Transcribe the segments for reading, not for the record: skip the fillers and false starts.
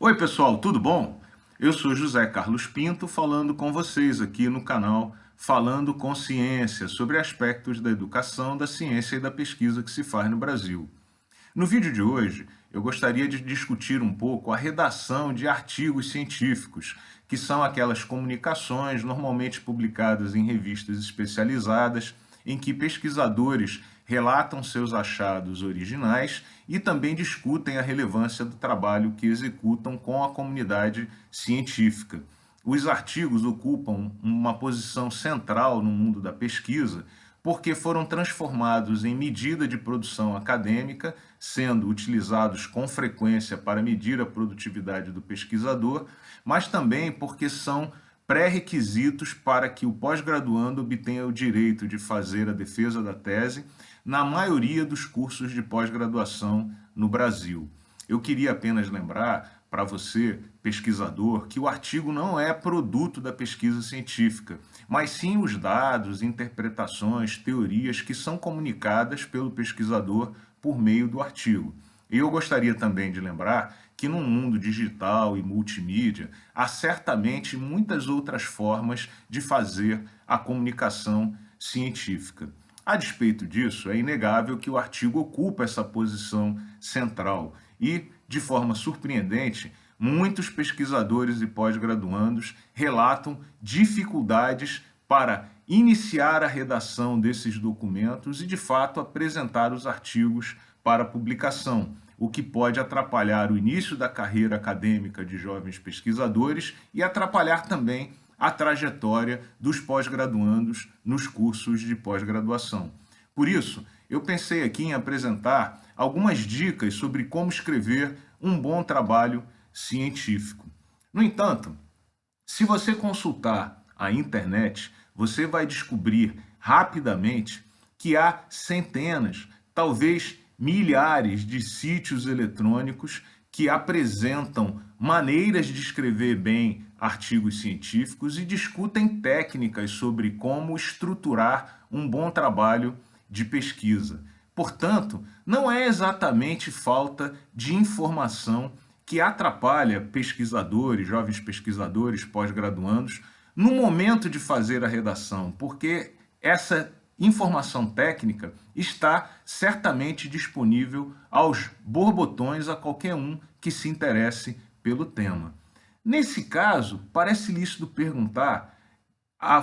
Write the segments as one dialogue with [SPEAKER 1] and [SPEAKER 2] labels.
[SPEAKER 1] Oi pessoal, tudo bom? Eu sou José Carlos Pinto falando com vocês aqui no canal Falando com Ciência sobre aspectos da educação, da ciência e da pesquisa que se faz no Brasil. No vídeo de hoje, eu gostaria de discutir um pouco a redação de artigos científicos, que são aquelas comunicações normalmente publicadas em revistas especializadas, em que pesquisadores relatam seus achados originais e também discutem a relevância do trabalho que executam com a comunidade científica. Os artigos ocupam uma posição central no mundo da pesquisa, porque foram transformados em medida de produção acadêmica, sendo utilizados com frequência para medir a produtividade do pesquisador, mas também porque são pré-requisitos para que o pós-graduando obtenha o direito de fazer a defesa da tese na maioria dos cursos de pós-graduação no Brasil. Eu queria apenas lembrar para você, pesquisador, que o artigo não é produto da pesquisa científica, mas sim os dados, interpretações, teorias que são comunicadas pelo pesquisador por meio do artigo. E eu gostaria também de lembrar que no mundo digital e multimídia, há certamente muitas outras formas de fazer a comunicação científica. A despeito disso, é inegável que o artigo ocupa essa posição central e, de forma surpreendente, muitos pesquisadores e pós-graduandos relatam dificuldades para iniciar a redação desses documentos e, de fato, apresentar os artigos para publicação, o que pode atrapalhar o início da carreira acadêmica de jovens pesquisadores e atrapalhar também a trajetória dos pós-graduandos nos cursos de pós-graduação. Por isso, eu pensei aqui em apresentar algumas dicas sobre como escrever um bom trabalho científico. No entanto, se você consultar a internet, você vai descobrir rapidamente que há centenas, talvez milhares de sítios eletrônicos que apresentam maneiras de escrever bem artigos científicos e discutem técnicas sobre como estruturar um bom trabalho de pesquisa. Portanto, não é exatamente falta de informação que atrapalha pesquisadores, jovens pesquisadores, pós-graduandos, no momento de fazer a redação, porque essa informação técnica está certamente disponível aos borbotões a qualquer um que se interesse pelo tema. Nesse caso, parece lícito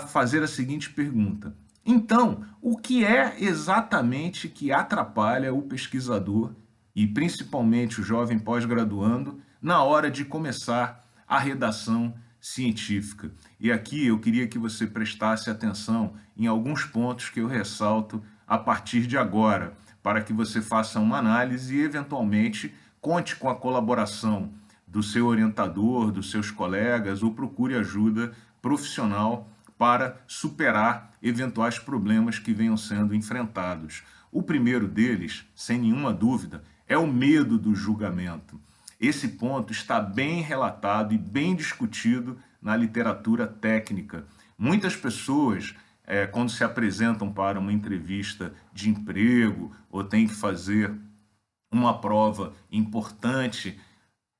[SPEAKER 1] fazer a seguinte pergunta: então, o que é exatamente que atrapalha o pesquisador e principalmente o jovem pós-graduando na hora de começar a redação científica? E aqui eu queria que você prestasse atenção em alguns pontos que eu ressalto a partir de agora, para que você faça uma análise e, eventualmente, conte com a colaboração do seu orientador, dos seus colegas, ou procure ajuda profissional para superar eventuais problemas que venham sendo enfrentados. O primeiro deles, sem nenhuma dúvida, é o medo do julgamento. Esse ponto está bem relatado e bem discutido na literatura técnica. Muitas pessoas, quando se apresentam para uma entrevista de emprego ou têm que fazer uma prova importante,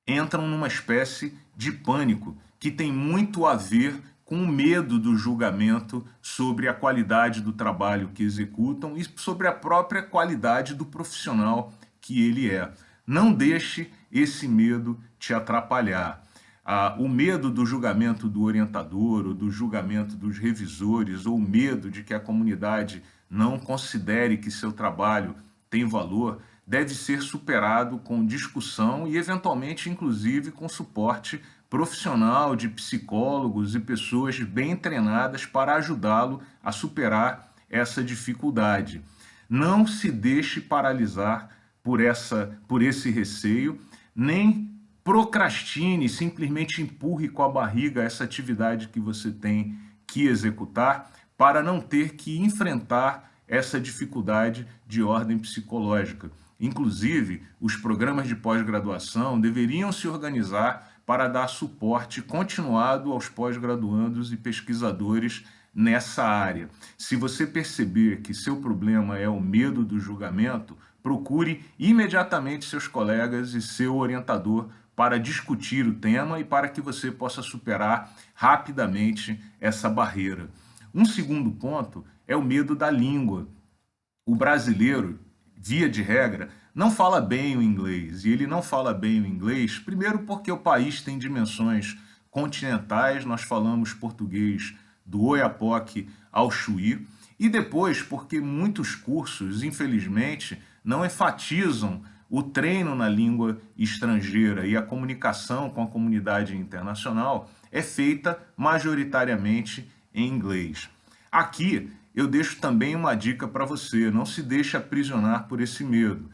[SPEAKER 1] entram numa espécie de pânico que tem muito a ver com o medo do julgamento sobre a qualidade do trabalho que executam e sobre a própria qualidade do profissional que ele é. Não deixe esse medo te atrapalhar. O medo do julgamento do orientador, ou do julgamento dos revisores, ou o medo de que a comunidade não considere que seu trabalho tem valor, deve ser superado com discussão e, eventualmente, inclusive, com suporte profissional de psicólogos e pessoas bem treinadas para ajudá-lo a superar essa dificuldade. Não se deixe paralisar por esse receio, nem procrastine, simplesmente empurre com a barriga essa atividade que você tem que executar para não ter que enfrentar essa dificuldade de ordem psicológica. Inclusive, os programas de pós-graduação deveriam se organizar para dar suporte continuado aos pós-graduandos e pesquisadores nessa área. Se você perceber que seu problema é o medo do julgamento, procure imediatamente seus colegas e seu orientador para discutir o tema e para que você possa superar rapidamente essa barreira. Um segundo ponto é o medo da língua. O brasileiro, via de regra, não fala bem o inglês. E ele não fala bem o inglês, primeiro porque o país tem dimensões continentais, nós falamos português do Oiapoque ao Chuí, e depois porque muitos cursos, infelizmente, não enfatizam o treino na língua estrangeira e a comunicação com a comunidade internacional é feita majoritariamente em inglês. Aqui eu deixo também uma dica para você: não se deixe aprisionar por esse medo.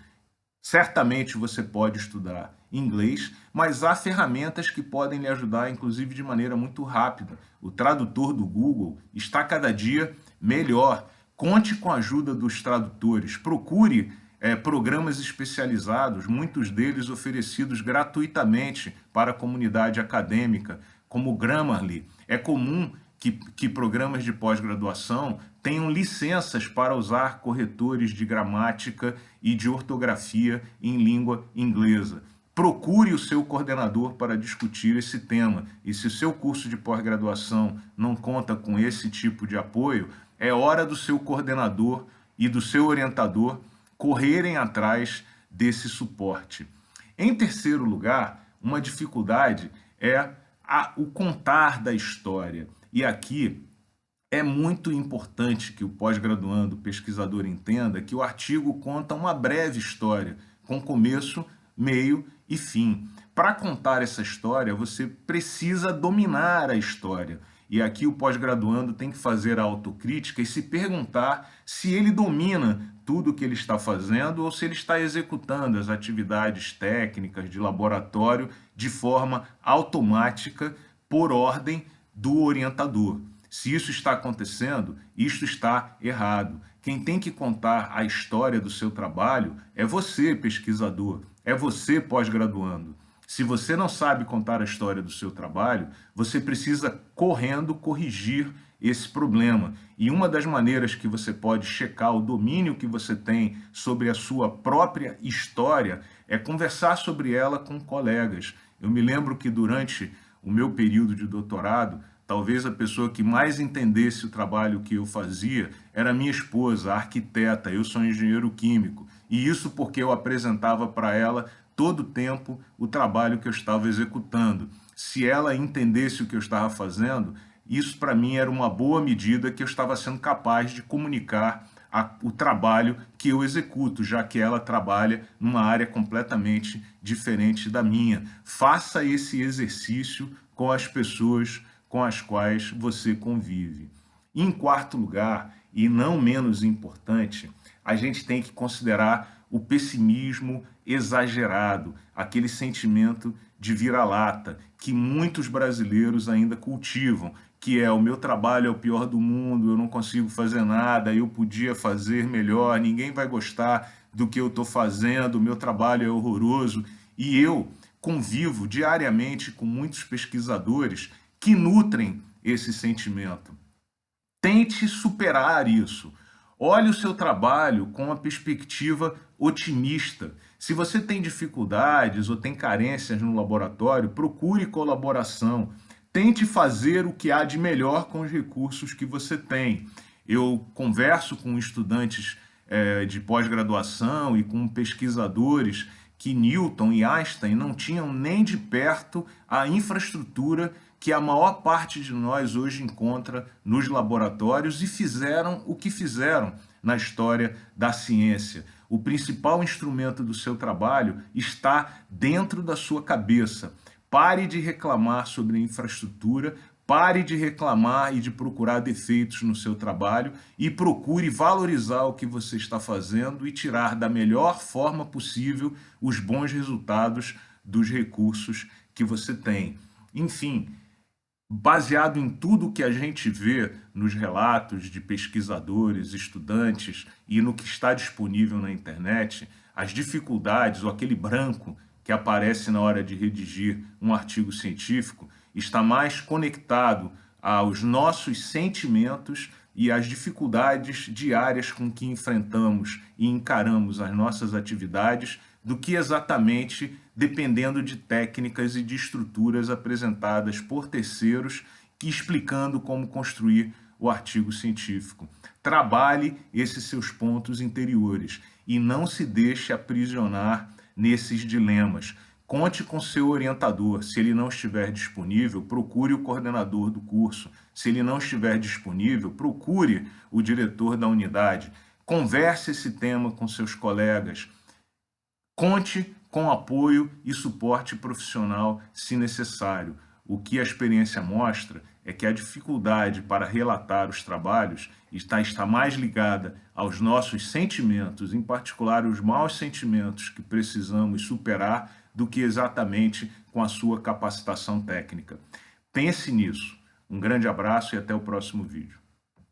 [SPEAKER 1] Certamente você pode estudar inglês, mas há ferramentas que podem lhe ajudar, inclusive de maneira muito rápida. O tradutor do Google está cada dia melhor. Conte com a ajuda dos tradutores. Procure programas especializados, muitos deles oferecidos gratuitamente para a comunidade acadêmica, como o Grammarly. É comum que programas de pós-graduação tenham licenças para usar corretores de gramática e de ortografia em língua inglesa. Procure o seu coordenador para discutir esse tema. E se o seu curso de pós-graduação não conta com esse tipo de apoio, é hora do seu coordenador e do seu orientador correrem atrás desse suporte. Em terceiro lugar, uma dificuldade é o contar da história. E aqui é muito importante que o pós-graduando, o pesquisador, entenda que o artigo conta uma breve história, com começo, meio e fim. Para contar essa história, você precisa dominar a história. E aqui o pós-graduando tem que fazer a autocrítica e se perguntar se ele domina tudo o que ele está fazendo ou se ele está executando as atividades técnicas de laboratório de forma automática por ordem do orientador. Se isso está acontecendo, isto está errado. Quem tem que contar a história do seu trabalho é você, pesquisador, é você, pós-graduando. Se você não sabe contar a história do seu trabalho, você precisa correndo corrigir esse problema. E uma das maneiras que você pode checar o domínio que você tem sobre a sua própria história é conversar sobre ela com colegas. Eu me lembro que durante o meu período de doutorado, talvez a pessoa que mais entendesse o trabalho que eu fazia era minha esposa, a arquiteta. Eu sou engenheiro químico. E isso porque eu apresentava para ela todo o tempo o trabalho que eu estava executando. Se ela entendesse o que eu estava fazendo, isso para mim era uma boa medida que eu estava sendo capaz de comunicar o trabalho que eu executo, já que ela trabalha numa área completamente diferente da minha. Faça esse exercício com as pessoas com as quais você convive. Em quarto lugar, e não menos importante, a gente tem que considerar o pessimismo exagerado, aquele sentimento de vira-lata que muitos brasileiros ainda cultivam, que é: o meu trabalho é o pior do mundo, eu não consigo fazer nada, eu podia fazer melhor, ninguém vai gostar do que eu estou fazendo, o meu trabalho é horroroso. E eu convivo diariamente com muitos pesquisadores que nutrem esse sentimento. Tente superar isso. Olhe o seu trabalho com uma perspectiva otimista. Se você tem dificuldades ou tem carências no laboratório, procure colaboração. Tente fazer o que há de melhor com os recursos que você tem. Eu converso com estudantes de pós-graduação e com pesquisadores que Newton e Einstein não tinham nem de perto a infraestrutura que a maior parte de nós hoje encontra nos laboratórios e fizeram o que fizeram na história da ciência. O principal instrumento do seu trabalho está dentro da sua cabeça. Pare de reclamar sobre a infraestrutura, pare de reclamar e de procurar defeitos no seu trabalho e procure valorizar o que você está fazendo e tirar da melhor forma possível os bons resultados dos recursos que você tem. Enfim, baseado em tudo que a gente vê nos relatos de pesquisadores, estudantes e no que está disponível na internet, as dificuldades ou aquele branco que aparece na hora de redigir um artigo científico está mais conectado aos nossos sentimentos e às dificuldades diárias com que enfrentamos e encaramos as nossas atividades do que exatamente dependendo de técnicas e de estruturas apresentadas por terceiros que explicando como construir o artigo científico. Trabalhe esses seus pontos interiores e não se deixe aprisionar nesses dilemas. Conte com seu orientador. Se ele não estiver disponível, procure o coordenador do curso. Se ele não estiver disponível, procure o diretor da unidade. Converse esse tema com seus colegas. Conte com apoio e suporte profissional se necessário. O que a experiência mostra é que a dificuldade para relatar os trabalhos está mais ligada aos nossos sentimentos, em particular os maus sentimentos que precisamos superar, do que exatamente com a sua capacitação técnica. Pense nisso. Um grande abraço e até o próximo vídeo.